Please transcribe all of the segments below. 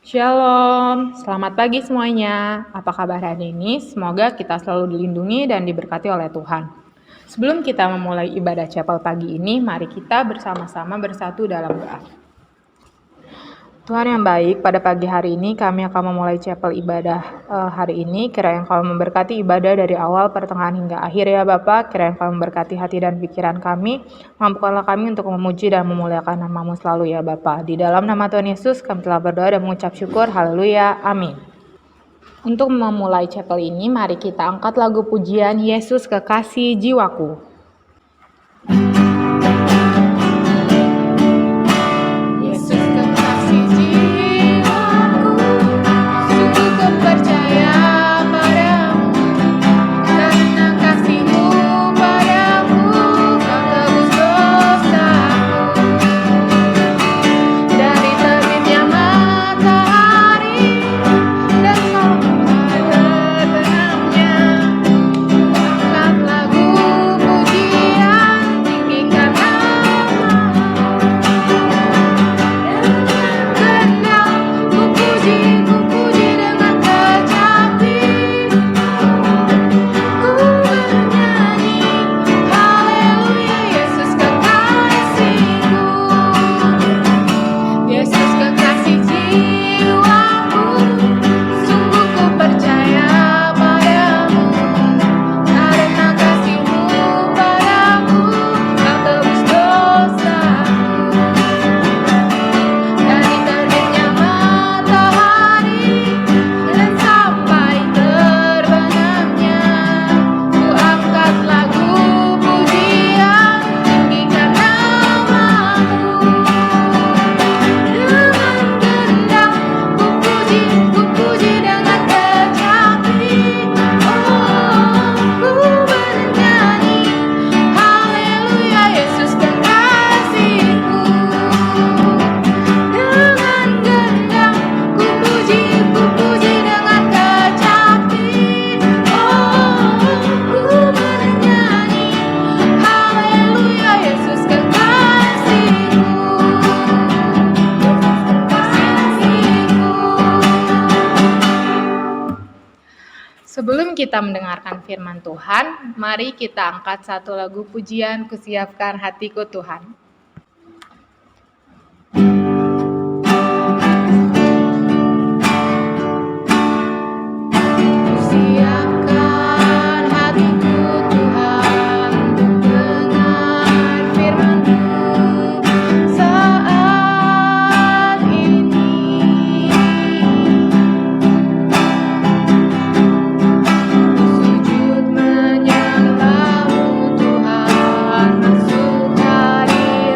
Shalom, selamat pagi semuanya. Apa kabar hari ini? Semoga kita selalu dilindungi dan diberkati oleh Tuhan. Sebelum kita memulai ibadah chapel pagi ini, mari kita bersama-sama bersatu dalam doa. Tuhan yang baik, pada pagi hari ini kami akan memulai chapel ibadah hari ini. Kiranya Engkau memberkati ibadah dari awal, pertengahan hingga akhir ya Bapa. Kiranya Engkau memberkati hati dan pikiran kami. Mampukanlah kami untuk memuji dan memuliakan nama-Mu selalu ya Bapa. Di dalam nama Tuhan Yesus kami telah berdoa dan mengucap syukur. Haleluya. Amin. Untuk memulai chapel ini, mari kita angkat lagu pujian Yesus Kekasih Jiwaku. Sebelum kita mendengarkan firman Tuhan, mari kita angkat satu lagu pujian, Kusiapkan Hatiku Tuhan. Hari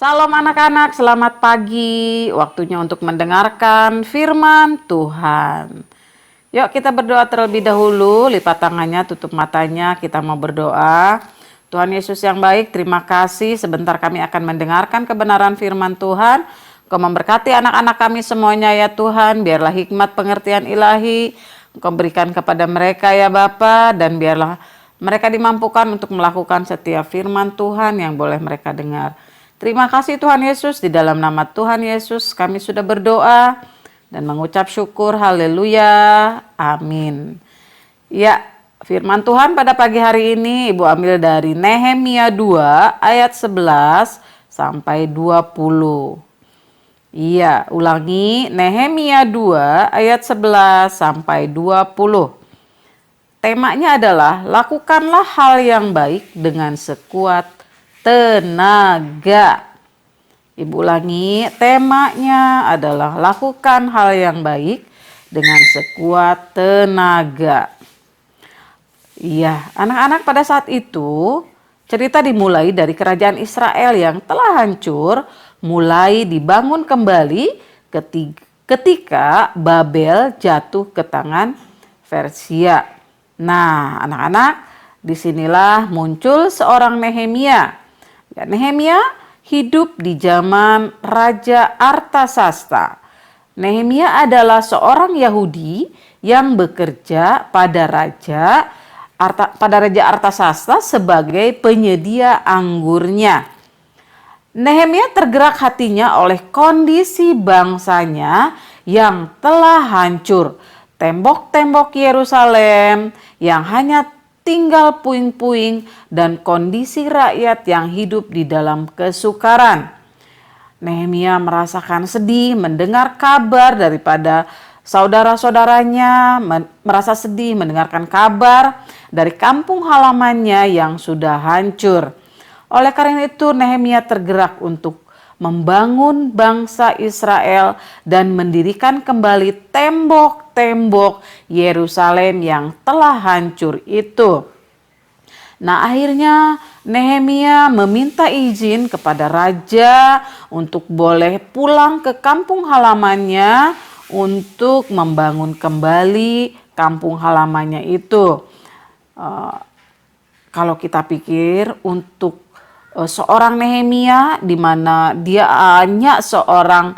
Salam anak-anak, selamat pagi. Waktunya untuk mendengarkan firman Tuhan. Yuk kita berdoa terlebih dahulu, lipat tangannya, tutup matanya, kita mau berdoa. Tuhan Yesus yang baik, terima kasih. Sebentar kami akan mendengarkan kebenaran firman Tuhan. Engkau memberkati anak-anak kami semuanya ya Tuhan. Biarlah hikmat pengertian ilahi Engkau berikan kepada mereka ya Bapa, dan biarlah mereka dimampukan untuk melakukan setiap firman Tuhan yang boleh mereka dengar. Terima kasih Tuhan Yesus, di dalam nama Tuhan Yesus kami sudah berdoa dan mengucap syukur, haleluya, amin. Ya, firman Tuhan pada pagi hari ini Ibu ambil dari Nehemia 2 ayat 11 sampai 20. Iya, ulangi, Nehemia 2 ayat 11 sampai 20. Temanya adalah lakukanlah hal yang baik dengan sekuat tenaga. Ibu ulangi, temanya adalah lakukan hal yang baik dengan sekuat tenaga. Iya, anak-anak, pada saat itu cerita dimulai dari kerajaan Israel yang telah hancur, mulai dibangun kembali ketika Babel jatuh ke tangan Persia. Nah, anak-anak, disinilah muncul seorang Nehemia. Ya, Nehemia hidup di zaman Raja Artasasta. Nehemia adalah seorang Yahudi yang bekerja pada Raja Artasasta sebagai penyedia anggurnya. Nehemia tergerak hatinya oleh kondisi bangsanya yang telah hancur. Tembok-tembok Yerusalem yang hanya tinggal puing-puing dan kondisi rakyat yang hidup di dalam kesukaran. Nehemia merasakan sedih mendengar kabar daripada saudara-saudaranya, merasa sedih mendengarkan kabar dari kampung halamannya yang sudah hancur. Oleh karena itu Nehemia tergerak untuk membangun bangsa Israel dan mendirikan kembali tembok-tembok Yerusalem yang telah hancur itu. Nah, akhirnya Nehemia meminta izin kepada raja untuk boleh pulang ke kampung halamannya untuk membangun kembali kampung halamannya itu. Kalau kita pikir untuk seorang Nehemia, di mana dia hanya seorang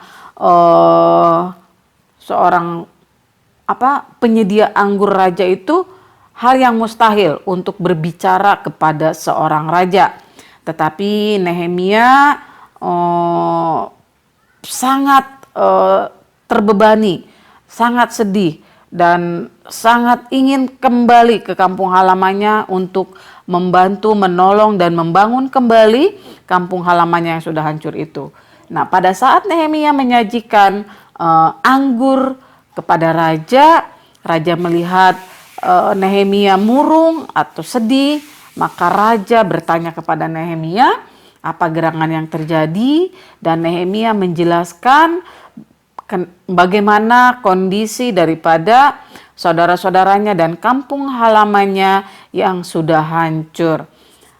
penyedia anggur raja, itu hal yang mustahil untuk berbicara kepada seorang raja. Tetapi Nehemia sangat terbebani, sangat sedih, dan sangat ingin kembali ke kampung halamannya untuk membantu, menolong, dan membangun kembali kampung halamannya yang sudah hancur itu. Nah, pada saat Nehemia menyajikan anggur kepada raja, raja melihat Nehemia murung atau sedih, maka raja bertanya kepada Nehemia apa gerangan yang terjadi, dan Nehemia menjelaskan bagaimana kondisi daripada saudara-saudaranya dan kampung halamannya yang sudah hancur.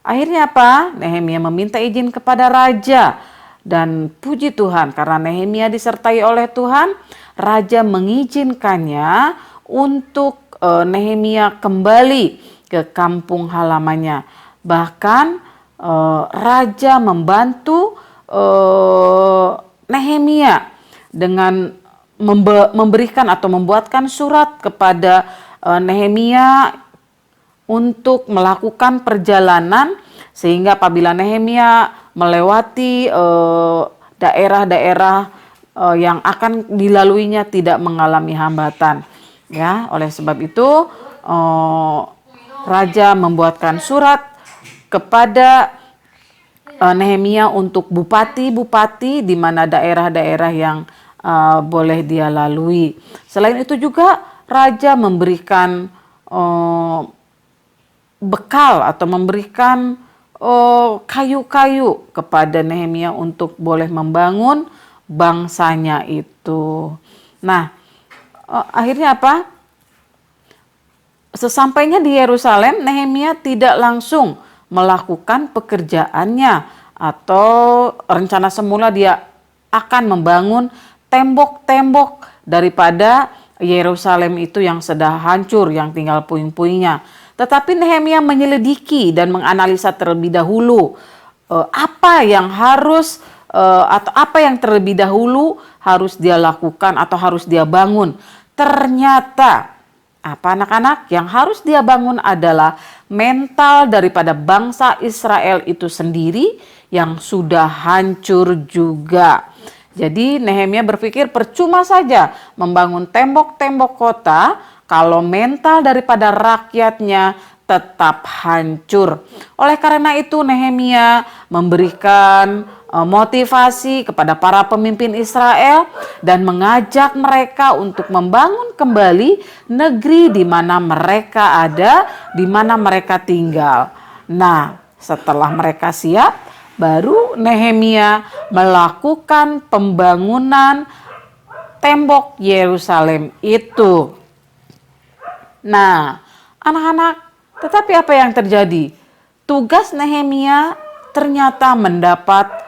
Akhirnya apa? Nehemia meminta izin kepada raja, dan puji Tuhan karena Nehemia disertai oleh Tuhan, raja mengizinkannya untuk Nehemia kembali ke kampung halamannya. Bahkan raja membantu Nehemia dengan memberikan atau membuatkan surat kepada Nehemia untuk melakukan perjalanan, sehingga apabila Nehemia melewati daerah-daerah yang akan dilaluinya tidak mengalami hambatan. Ya, oleh sebab itu raja membuatkan surat kepada Nehemia untuk bupati-bupati di mana daerah-daerah yang boleh dia lalui. Selain itu juga raja memberikan bekal atau memberikan kayu-kayu kepada Nehemia untuk boleh membangun bangsanya itu. Nah, akhirnya apa? Sesampainya di Yerusalem, Nehemia tidak langsung melakukan pekerjaannya atau rencana semula dia akan membangun tembok-tembok daripada Yerusalem itu yang sudah hancur, yang tinggal puing-puingnya. Tetapi Nehemia menyelidiki dan menganalisa terlebih dahulu apa yang harus atau apa yang terlebih dahulu harus dia lakukan atau harus dia bangun. Ternyata apa anak-anak, yang harus dia bangun adalah mental daripada bangsa Israel itu sendiri yang sudah hancur juga. Jadi Nehemia berpikir percuma saja membangun tembok-tembok kota kalau mental daripada rakyatnya tetap hancur. Oleh karena itu Nehemia memberikan motivasi kepada para pemimpin Israel dan mengajak mereka untuk membangun kembali negeri di mana mereka ada, di mana mereka tinggal. Nah, setelah mereka siap, baru Nehemia melakukan pembangunan tembok Yerusalem itu. Nah, anak-anak, tetapi apa yang terjadi? Tugas Nehemia ternyata mendapat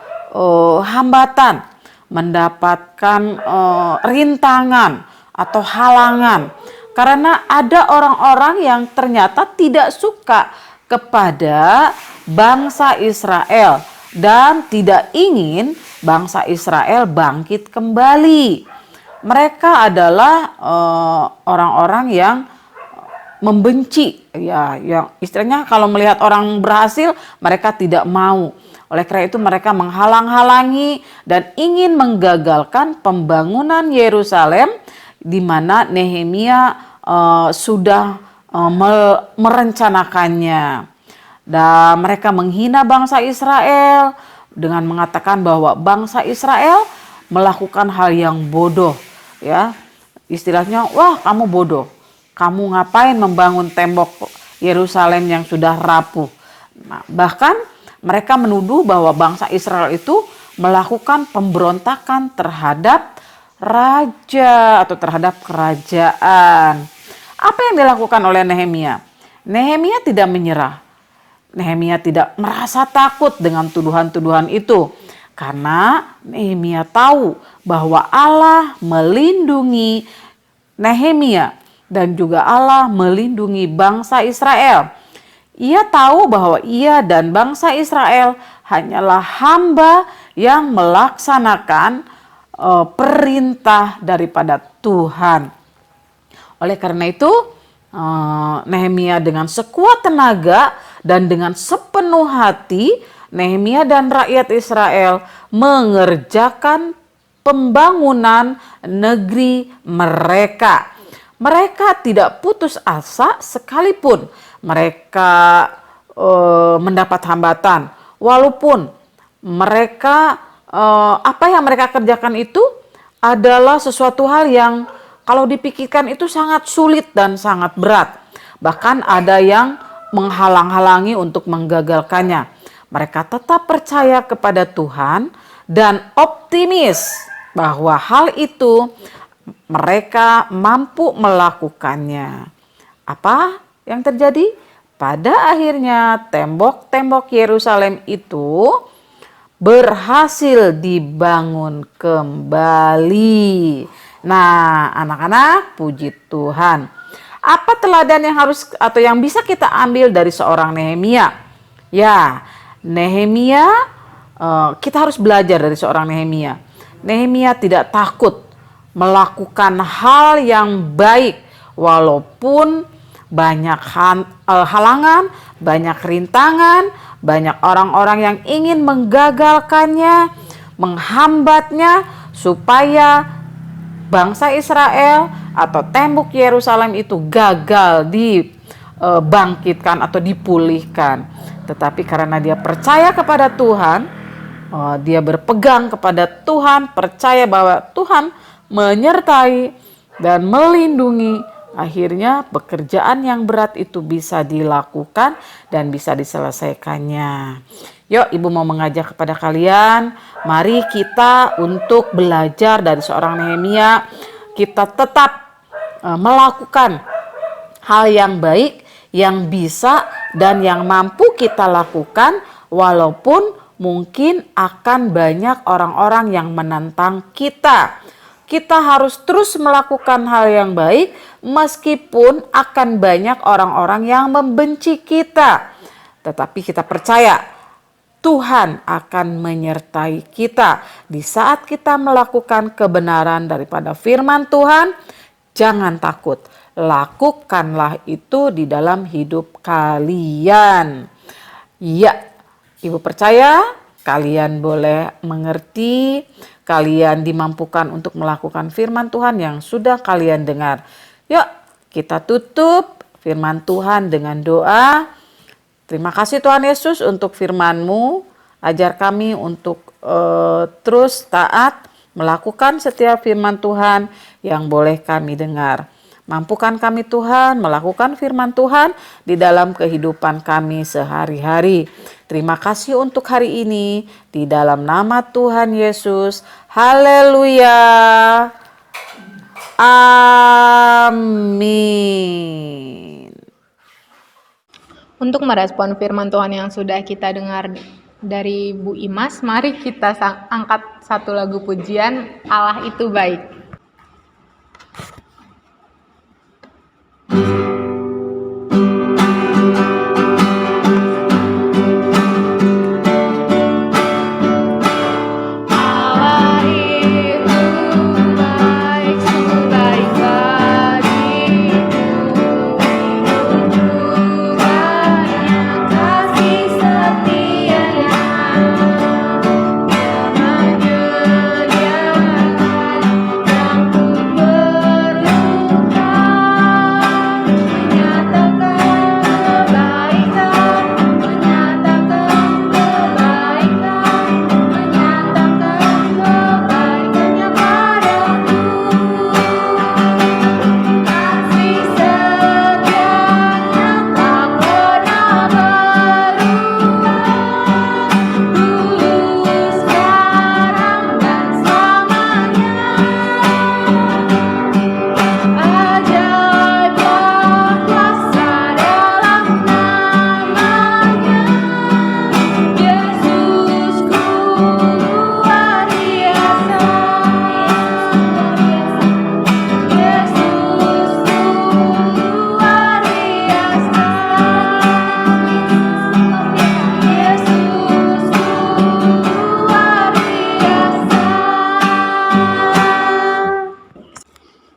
hambatan, mendapatkan rintangan atau halangan. Karena ada orang-orang yang ternyata tidak suka kepada bangsa Israel dan tidak ingin bangsa Israel bangkit kembali. Mereka adalah orang-orang yang membenci, ya, yang istilahnya kalau melihat orang berhasil mereka tidak mau. Oleh karena itu mereka menghalang-halangi dan ingin menggagalkan pembangunan Yerusalem di mana Nehemia sudah merencanakannya. Dan mereka menghina bangsa Israel dengan mengatakan bahwa bangsa Israel melakukan hal yang bodoh, ya. Istilahnya, wah kamu bodoh. Kamu ngapain membangun tembok Yerusalem yang sudah rapuh? Nah, bahkan mereka menuduh bahwa bangsa Israel itu melakukan pemberontakan terhadap raja atau terhadap kerajaan. Apa yang dilakukan oleh Nehemia? Nehemia tidak menyerah. Nehemia tidak merasa takut dengan tuduhan-tuduhan itu. Karena Nehemia tahu bahwa Allah melindungi Nehemia dan juga Allah melindungi bangsa Israel. Ia tahu bahwa ia dan bangsa Israel hanyalah hamba yang melaksanakan perintah daripada Tuhan. Oleh karena itu, Nehemia dengan sekuat tenaga dan dengan sepenuh hati, Nehemia dan rakyat Israel mengerjakan pembangunan negeri mereka. Mereka tidak putus asa sekalipun mereka mendapat hambatan. Walaupun mereka apa yang mereka kerjakan itu adalah sesuatu hal yang kalau dipikirkan itu sangat sulit dan sangat berat. Bahkan ada yang menghalang-halangi untuk menggagalkannya. Mereka tetap percaya kepada Tuhan dan optimis bahwa hal itu mereka mampu melakukannya. Apa yang terjadi? Pada akhirnya tembok-tembok Yerusalem itu berhasil dibangun kembali. Nah, anak-anak, puji Tuhan. Apa teladan yang harus atau yang bisa kita ambil dari seorang Nehemia? Ya, Nehemia, kita harus belajar dari seorang Nehemia. Nehemia tidak takut melakukan hal yang baik walaupun banyak halangan, banyak rintangan, banyak orang-orang yang ingin menggagalkannya, menghambatnya supaya bangsa Israel atau tembok Yerusalem itu gagal dibangkitkan atau dipulihkan. Tetapi karena dia percaya kepada Tuhan, dia berpegang kepada Tuhan, percaya bahwa Tuhan menyertai dan melindungi, akhirnya pekerjaan yang berat itu bisa dilakukan dan bisa diselesaikannya. Yuk, Ibu mau mengajak kepada kalian, mari kita untuk belajar dari seorang Nehemia. Kita tetap melakukan hal yang baik, yang bisa dan yang mampu kita lakukan walaupun mungkin akan banyak orang-orang yang menentang kita. Kita harus terus melakukan hal yang baik meskipun akan banyak orang-orang yang membenci kita. Tetapi kita percaya Tuhan akan menyertai kita di saat kita melakukan kebenaran daripada firman Tuhan. Jangan takut, lakukanlah itu di dalam hidup kalian. Ya, Ibu percaya kalian boleh mengerti, kalian dimampukan untuk melakukan firman Tuhan yang sudah kalian dengar. Yuk, kita tutup firman Tuhan dengan doa. Terima kasih Tuhan Yesus untuk firman-Mu. Ajar kami untuk terus taat melakukan setiap firman Tuhan yang boleh kami dengar. Mampukan kami Tuhan melakukan firman Tuhan di dalam kehidupan kami sehari-hari. Terima kasih untuk hari ini di dalam nama Tuhan Yesus. Haleluya. Amin. Untuk merespon firman Tuhan yang sudah kita dengar dari Bu Imas, mari kita angkat satu lagu pujian, Allah itu baik.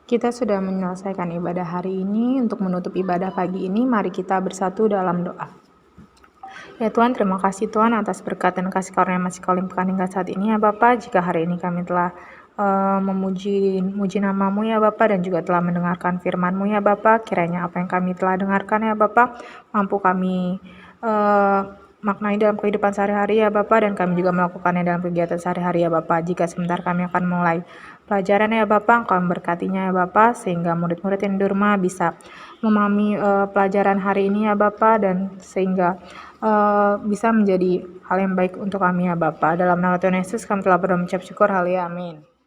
Kita sudah menyelesaikan ibadah hari ini. Untuk menutup ibadah pagi ini, mari kita bersatu dalam doa. Ya Tuhan, terima kasih Tuhan atas berkat dan kasih karunia masih Kau limpahkan hingga saat ini ya Bapa. Jika hari ini kami telah memuji nama-Mu ya Bapa, dan juga telah mendengarkan firman-Mu ya Bapa, kiranya apa yang kami telah dengarkan ya Bapa, mampu kami maknai dalam kehidupan sehari-hari ya Bapa, dan kami juga melakukannya dalam kegiatan sehari-hari ya Bapa. Jika sebentar kami akan mulai pelajaran ya Bapa, Engkau memberkatinya ya Bapa, sehingga murid-murid yang di rumah bisa memahami pelajaran hari ini ya Bapa, dan sehingga bisa menjadi hal yang baik untuk kami ya Bapa. Dalam nama Tuhan Yesus kami telah berdoa mengucap syukur. Haleluya, amin.